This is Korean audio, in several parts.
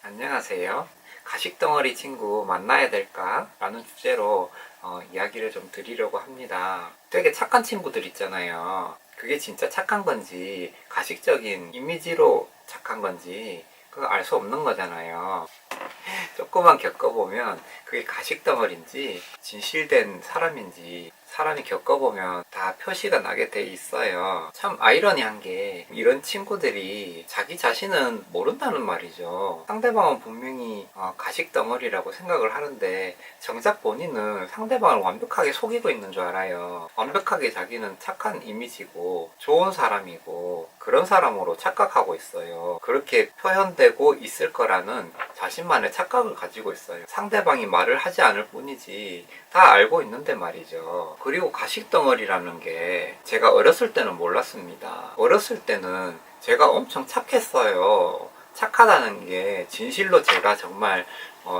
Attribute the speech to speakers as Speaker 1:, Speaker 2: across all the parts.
Speaker 1: 안녕하세요. 가식덩어리 친구 만나야 될까? 라는 주제로 이야기를 좀 드리려고 합니다. 되게 착한 친구들 있잖아요. 그게 진짜 착한 건지 가식적인 이미지로 착한 건지 그거 알 수 없는 거잖아요. 조금만 겪어보면 그게 가식덩어리인지 진실된 사람인지 사람이 겪어보면 다 표시가 나게 돼 있어요. 참 아이러니한 게 이런 친구들이 자기 자신은 모른다는 말이죠. 상대방은 분명히 가식덩어리라고 생각을 하는데 정작 본인은 상대방을 완벽하게 속이고 있는 줄 알아요. 완벽하게 자기는 착한 이미지고 좋은 사람이고 그런 사람으로 착각하고 있어요. 그렇게 표현되고 있을 거라는 자신만의 착각을 가지고 있어요. 상대방이 말을 하지 않을 뿐이지 다 알고 있는데 말이죠. 그리고 가식덩어리라는 게 제가 어렸을 때는 몰랐습니다. 어렸을 때는 제가 엄청 착했어요. 착하다는 게 진실로 제가 정말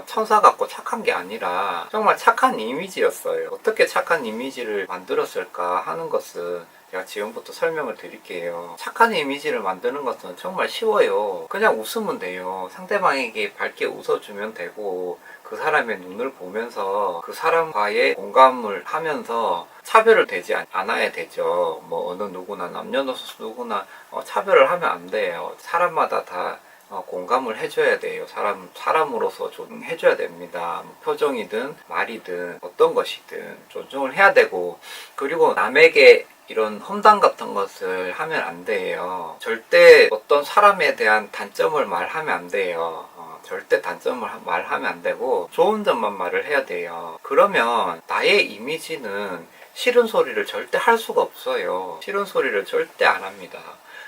Speaker 1: 천사 같고 착한 게 아니라 정말 착한 이미지였어요. 어떻게 착한 이미지를 만들었을까 하는 것은 제가 지금부터 설명을 드릴게요. 착한 이미지를 만드는 것은 정말 쉬워요. 그냥 웃으면 돼요. 상대방에게 밝게 웃어주면 되고 그 사람의 눈을 보면서 그 사람과의 공감을 하면서 차별을 되지 않아야 되죠. 뭐 어느 누구나 남녀노소 누구나 차별을 하면 안 돼요. 사람마다 다 공감을 해줘야 돼요. 사람으로서 존중해줘야 됩니다. 뭐 표정이든 말이든 어떤 것이든 존중을 해야 되고, 그리고 남에게 이런 험담 같은 것을 하면 안 돼요. 절대 어떤 사람에 대한 단점을 말하면 안 돼요. 절대 단점을 말하면 안 되고 좋은 점만 말을 해야 돼요. 그러면 나의 이미지는 싫은 소리를 절대 할 수가 없어요. 싫은 소리를 절대 안 합니다.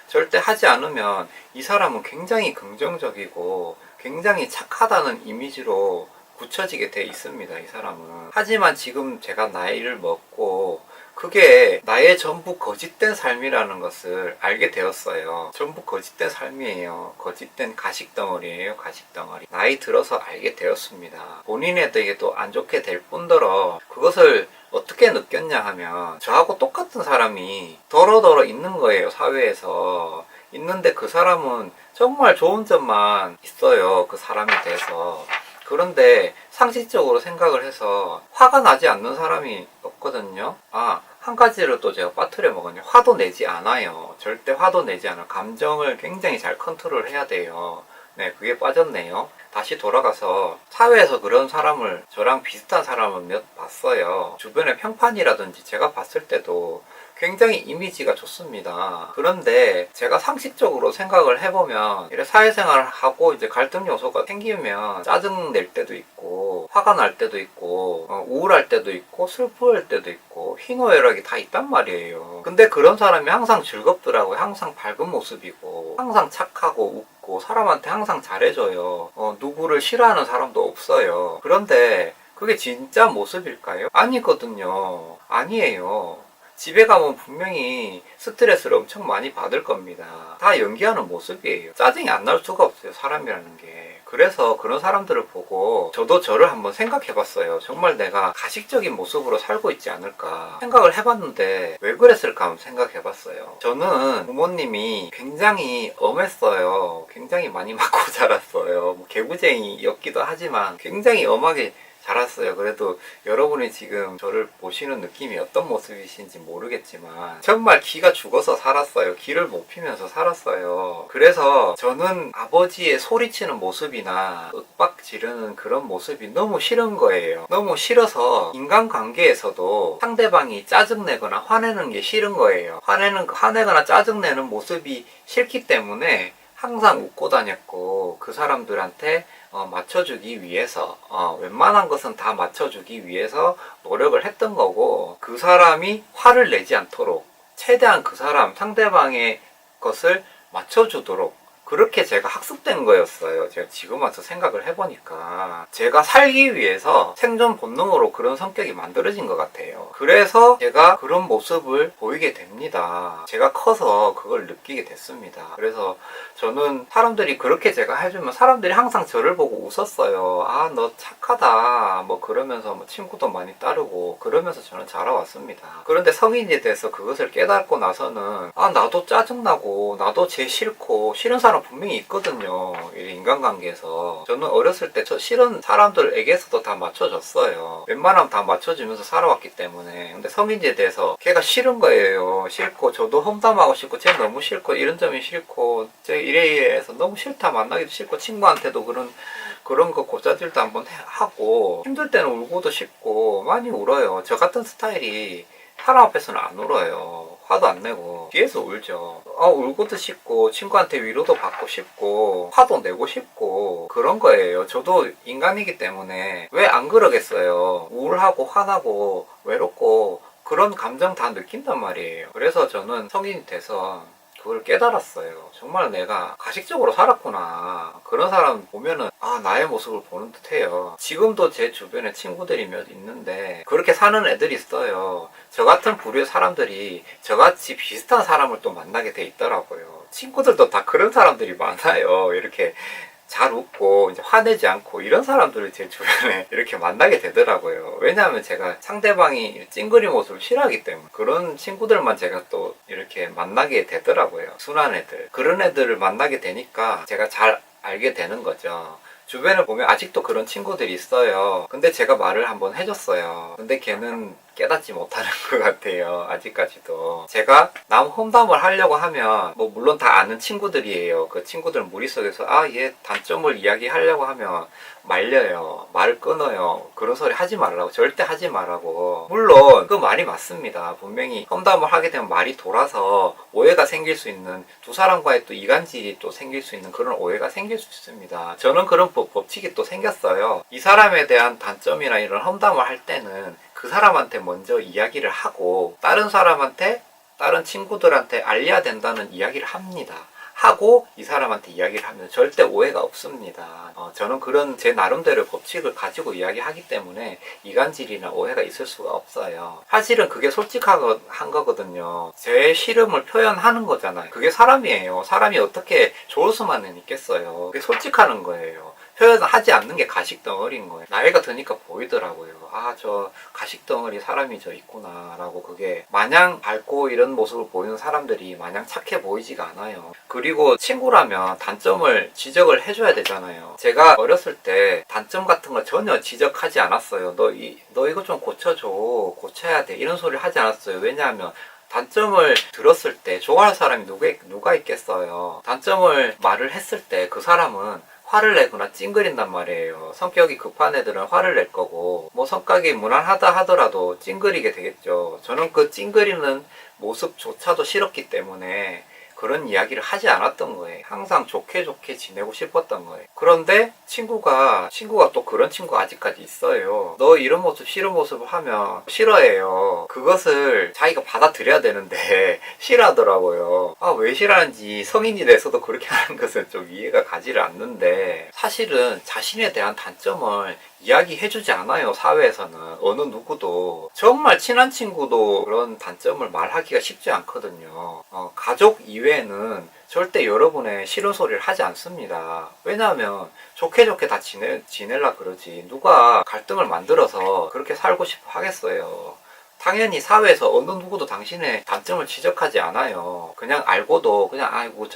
Speaker 1: 절대 하지 않으면 이 사람은 굉장히 긍정적이고 굉장히 착하다는 이미지로 굳혀지게 돼 있습니다. 이 사람은. 하지만 지금 제가 나이를 먹고 그게 나의 전부 거짓된 삶이라는 것을 알게 되었어요. 전부 거짓된 삶이에요. 거짓된 가식덩어리예요. 가식덩어리. 나이 들어서 알게 되었습니다. 본인에게도 안 좋게 될 뿐더러 그것을 어떻게 느꼈냐 하면 저하고 똑같은 사람이 더러더러 있는 거예요. 사회에서. 있는데 그 사람은 정말 좋은 점만 있어요. 그 사람에 대해서. 그런데 상식적으로 생각을 해서 화가 나지 않는 사람이 없거든요. 한 가지를 또 제가 빠뜨려 먹었네요. 화도 내지 않아요. 절대 화도 내지 않아요. 감정을 굉장히 잘 컨트롤 해야 돼요. 네, 그게 빠졌네요. 다시 돌아가서 사회에서 그런 사람을, 저랑 비슷한 사람을 몇 봤어요. 주변의 평판이라든지 제가 봤을 때도 굉장히 이미지가 좋습니다. 그런데 제가 상식적으로 생각을 해보면 이래 사회생활을 하고 이제 갈등 요소가 생기면 짜증 낼 때도 있고 화가 날 때도 있고 우울할 때도 있고 슬퍼할 때도 있고 희노애락이 다 있단 말이에요. 근데 그런 사람이 항상 즐겁더라고요. 항상 밝은 모습이고 항상 착하고 웃고 사람한테 항상 잘해줘요. 누구를 싫어하는 사람도 없어요. 그런데 그게 진짜 모습일까요? 아니거든요. 아니에요. 집에 가면 분명히 스트레스를 엄청 많이 받을 겁니다. 다 연기하는 모습이에요. 짜증이 안 날 수가 없어요. 사람이라는 게. 그래서 그런 사람들을 보고 저도 저를 한번 생각해 봤어요. 정말 내가 가식적인 모습으로 살고 있지 않을까 생각을 해봤는데 왜 그랬을까 한번 생각해 봤어요. 저는 부모님이 굉장히 엄했어요. 굉장히 많이 맞고 자랐어요. 뭐 개구쟁이였기도 하지만 굉장히 엄하게 자랐어요. 그래도 여러분이 지금 저를 보시는 느낌이 어떤 모습이신지 모르겠지만 정말 기가 죽어서 살았어요. 기를 못 피면서 살았어요. 그래서 저는 아버지의 소리치는 모습이나 윽박 지르는 그런 모습이 너무 싫은 거예요. 너무 싫어서 인간관계에서도 상대방이 짜증내거나 화내는 게 싫은 거예요. 화내거나 짜증내는 모습이 싫기 때문에 항상 웃고 다녔고 그 사람들한테 맞춰주기 위해서 웬만한 것은 다 맞춰주기 위해서 노력을 했던 거고 그 사람이 화를 내지 않도록 최대한 그 사람 상대방의 것을 맞춰주도록 그렇게 제가 학습된 거였어요. 제가 지금 와서 생각을 해보니까 제가 살기 위해서 생존 본능으로 그런 성격이 만들어진 것 같아요. 그래서 제가 그런 모습을 보이게 됩니다. 제가 커서 그걸 느끼게 됐습니다. 그래서 저는 사람들이 그렇게 제가 해주면 사람들이 항상 저를 보고 웃었어요. 너 착하다 뭐 그러면서 뭐 친구도 많이 따르고 그러면서 저는 자라왔습니다. 그런데 성인이 돼서 그것을 깨닫고 나서는 나도 짜증나고 나도 쟤 싫고 싫은 사람 사람 분명히 있거든요. 이 인간관계에서. 저는 어렸을 때 저 싫은 사람들에게서도 다 맞춰줬어요. 웬만하면 다 맞춰주면서 살아왔기 때문에. 근데 성인지에 대해서 걔가 싫은 거예요. 싫고 저도 험담하고 싶고 쟤 너무 싫고 이런 점이 싫고 쟤 이래서 너무 싫다, 만나기도 싫고 친구한테도 그런 거 고자질도 한번 하고 힘들 때는 울고도 싶고 많이 울어요. 저 같은 스타일이 사람 앞에서는 안 울어요. 화도 안 내고 뒤에서 울죠. 울고도 싶고 친구한테 위로도 받고 싶고 화도 내고 싶고 그런 거예요. 저도 인간이기 때문에 왜 안 그러겠어요. 우울하고 화나고 외롭고 그런 감정 다 느낀단 말이에요. 그래서 저는 성인이 돼서 그걸 깨달았어요. 정말 내가 가식적으로 살았구나. 그런 사람 보면은 나의 모습을 보는 듯해요. 지금도 제 주변에 친구들이 몇 있는데 그렇게 사는 애들이 있어요. 저 같은 부류의 사람들이 저같이 비슷한 사람을 또 만나게 돼 있더라고요. 친구들도 다 그런 사람들이 많아요. 이렇게 잘 웃고 이제 화내지 않고 이런 사람들을 제 주변에 이렇게 만나게 되더라고요. 왜냐하면 제가 상대방이 찡그린 모습을 싫어하기 때문에 그런 친구들만 제가 또 이렇게 만나게 되더라고요. 순한 애들, 그런 애들을 만나게 되니까 제가 잘 알게 되는 거죠. 주변에 보면 아직도 그런 친구들이 있어요. 근데 제가 말을 한번 해줬어요. 근데 걔는 깨닫지 못하는 것 같아요. 아직까지도. 제가 남 험담을 하려고 하면 물론 다 아는 친구들이에요. 그 친구들 무릿속에서 얘 단점을 이야기하려고 하면 말려요. 말을 끊어요. 그런 소리 하지 말라고. 절대 하지 말라고. 물론 그 말이 맞습니다. 분명히 험담을 하게 되면 말이 돌아서 오해가 생길 수 있는, 두 사람과의 또 이간질이 또 생길 수 있는 그런 오해가 생길 수 있습니다. 저는 그런 법칙이 또 생겼어요. 이 사람에 대한 단점이나 이런 험담을 할 때는 그 사람한테 먼저 이야기를 하고 다른 사람한테, 다른 친구들한테 알려야 된다는 이야기를 합니다. 하고 이 사람한테 이야기를 하면 절대 오해가 없습니다. 저는 그런 제 나름대로 법칙을 가지고 이야기하기 때문에 이간질이나 오해가 있을 수가 없어요. 사실은 그게 솔직한 거거든요. 제 싫음을 표현하는 거잖아요. 그게 사람이에요. 사람이 어떻게 좋을 수만은 있겠어요. 그게 솔직하는 거예요. 표현하지 않는 게 가식덩어리인 거예요. 나이가 드니까 보이더라고요. 저 가식덩어리 사람이 저 있구나 라고. 그게 마냥 밝고 이런 모습을 보이는 사람들이 마냥 착해 보이지가 않아요. 그리고 친구라면 단점을 지적을 해줘야 되잖아요. 제가 어렸을 때 단점 같은 거 전혀 지적하지 않았어요. 너 이거 좀 고쳐줘, 고쳐야 돼, 이런 소리를 하지 않았어요. 왜냐하면 단점을 들었을 때 좋아할 사람이 누가 있겠어요. 단점을 말을 했을 때 그 사람은 화를 내거나 찡그린단 말이에요. 성격이 급한 애들은 화를 낼 거고 성격이 무난하다 하더라도 찡그리게 되겠죠. 저는 그 찡그리는 모습조차도 싫었기 때문에 그런 이야기를 하지 않았던 거예요. 항상 좋게 지내고 싶었던 거예요. 그런데 친구가 또 그런 친구가 아직까지 있어요. 너 이런 모습, 싫은 모습을 하면 싫어해요. 그것을 자기가 받아들여야 되는데 싫어하더라고요. 왜 싫어하는지 성인이 돼서도 그렇게 하는 것은 좀 이해가 가지를 않는데, 사실은 자신에 대한 단점을 이야기해주지 않아요. 사회에서는 어느 누구도. 정말 친한 친구도 그런 단점을 말하기가 쉽지 않거든요. 가족 이외에는 절대 여러분의 싫은 소리를 하지 않습니다. 왜냐하면 좋게 다 지내려 그러지, 누가 갈등을 만들어서 그렇게 살고 싶어 하겠어요. 당연히 사회에서 어느 누구도 당신의 단점을 지적하지 않아요. 그냥 알고도 그냥 아이고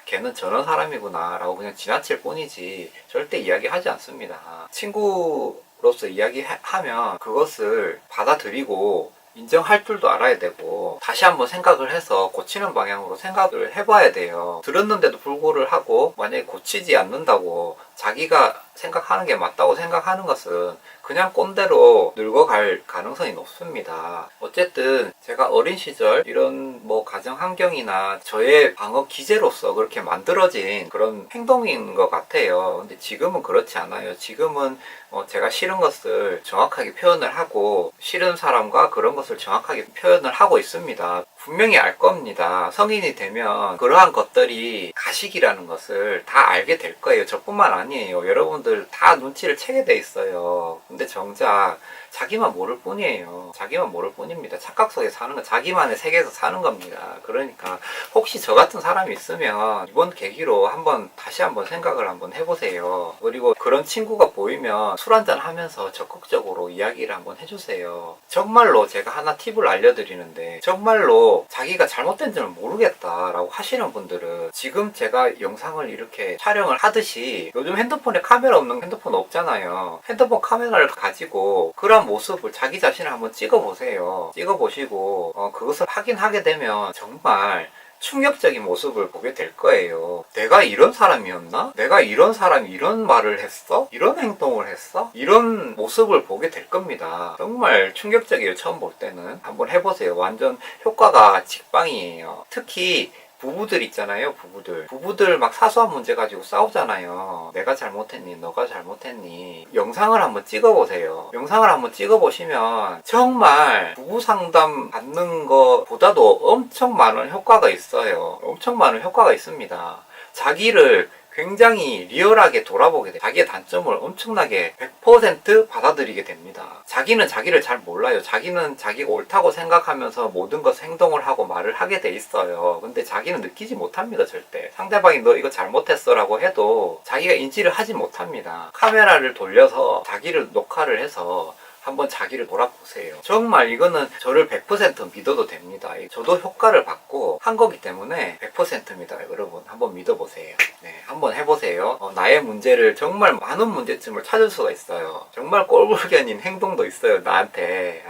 Speaker 1: 걔는 저런 사람이구나 라고 그냥 지나칠 뿐이지 절대 이야기하지 않습니다. 친구로서 이야기하면 그것을 받아들이고 인정할 줄도 알아야 되고 다시 한번 생각을 해서 고치는 방향으로 생각을 해봐야 돼요. 들었는데도 불구를 하고 만약에 고치지 않는다고 자기가 생각하는 게 맞다고 생각하는 것은 그냥 꼰대로 늙어갈 가능성이 높습니다. 어쨌든 제가 어린 시절 이런 가정 환경이나 저의 방어 기제로서 그렇게 만들어진 그런 행동인 것 같아요. 근데 지금은 그렇지 않아요. 지금은 제가 싫은 것을 정확하게 표현을 하고 싫은 사람과 그런 것을 정확하게 표현을 하고 있습니다. 분명히 알 겁니다. 성인이 되면 그러한 것들이 가식이라는 것을 다 알게 될 거예요. 저뿐만 아니에요. 여러분들 다 눈치를 채게 돼 있어요. 근데 정작 자기만 모를 뿐이에요. 자기만 모를 뿐입니다. 착각 속에 사는 건 자기만의 세계에서 사는 겁니다. 그러니까 혹시 저 같은 사람이 있으면 이번 계기로 다시 한번 생각을 한번 해보세요. 그리고 그런 친구가 보이면 술 한잔 하면서 적극적으로 이야기를 한번 해주세요. 정말로 제가 하나 팁을 알려드리는데, 정말로 해도 자기가 잘못된 줄은 모르겠다라고 하시는 분들은 지금 제가 영상을 이렇게 촬영을 하듯이 요즘 핸드폰에 카메라 없는 핸드폰 없잖아요. 핸드폰 카메라를 가지고 그런 모습을 자기 자신을 한번 찍어보세요. 찍어보시고 그것을 확인하게 되면 정말 충격적인 모습을 보게 될 거예요. 내가 이런 사람이었나? 내가 이런 사람이 이런 말을 했어? 이런 행동을 했어? 이런 모습을 보게 될 겁니다. 정말 충격적이에요. 처음 볼 때는. 한번 해보세요. 완전 효과가 직방이에요. 특히 부부들 있잖아요. 부부들 막 사소한 문제 가지고 싸우잖아요. 내가 잘못했니? 너가 잘못했니? 영상을 한번 찍어보세요. 영상을 한번 찍어보시면 정말 부부 상담 받는 것보다도 엄청 많은 효과가 있어요. 엄청 많은 효과가 있습니다. 자기를 굉장히 리얼하게 돌아보게 돼요. 자기의 단점을 엄청나게 100% 받아들이게 됩니다. 자기는 자기를 잘 몰라요. 자기는 자기가 옳다고 생각하면서 모든 것을 행동을 하고 말을 하게 돼 있어요. 근데 자기는 느끼지 못합니다. 절대. 상대방이 너 이거 잘못했어 라고 해도 자기가 인지를 하지 못합니다. 카메라를 돌려서 자기를 녹화를 해서 한번 자기를 돌아보세요. 정말 이거는 저를 100% 믿어도 됩니다. 저도 효과를 받고 한 거기 때문에 100%입니다. 여러분 한번 믿어보세요. 네, 한번 해보세요. 나의 문제를 정말 많은 문제점을 찾을 수가 있어요. 정말 꼴불견인 행동도 있어요. 나한테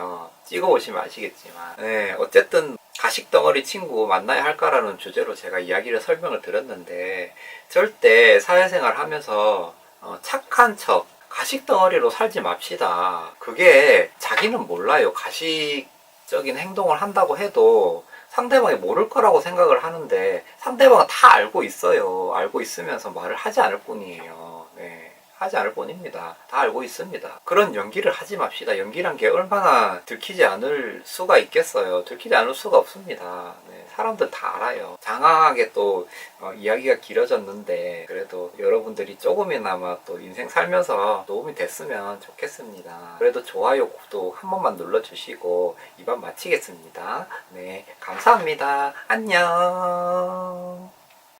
Speaker 1: 찍어보시면 아시겠지만 네, 어쨌든 가식덩어리 친구 만나야 할까라는 주제로 제가 이야기를 설명을 드렸는데 절대 사회생활 하면서 착한 척 가식덩어리로 살지 맙시다. 그게 자기는 몰라요. 가식적인 행동을 한다고 해도 상대방이 모를 거라고 생각을 하는데 상대방은 다 알고 있어요. 알고 있으면서 말을 하지 않을 뿐이에요. 네. 하지 않을 뿐입니다. 다 알고 있습니다. 그런 연기를 하지 맙시다. 연기란 게 얼마나 들키지 않을 수가 있겠어요. 들키지 않을 수가 없습니다. 네, 사람들 다 알아요. 장황하게 또 이야기가 길어졌는데 그래도 여러분들이 조금이나마 또 인생 살면서 도움이 됐으면 좋겠습니다. 그래도 좋아요, 구독 한 번만 눌러주시고 이만 마치겠습니다. 네, 감사합니다. 안녕.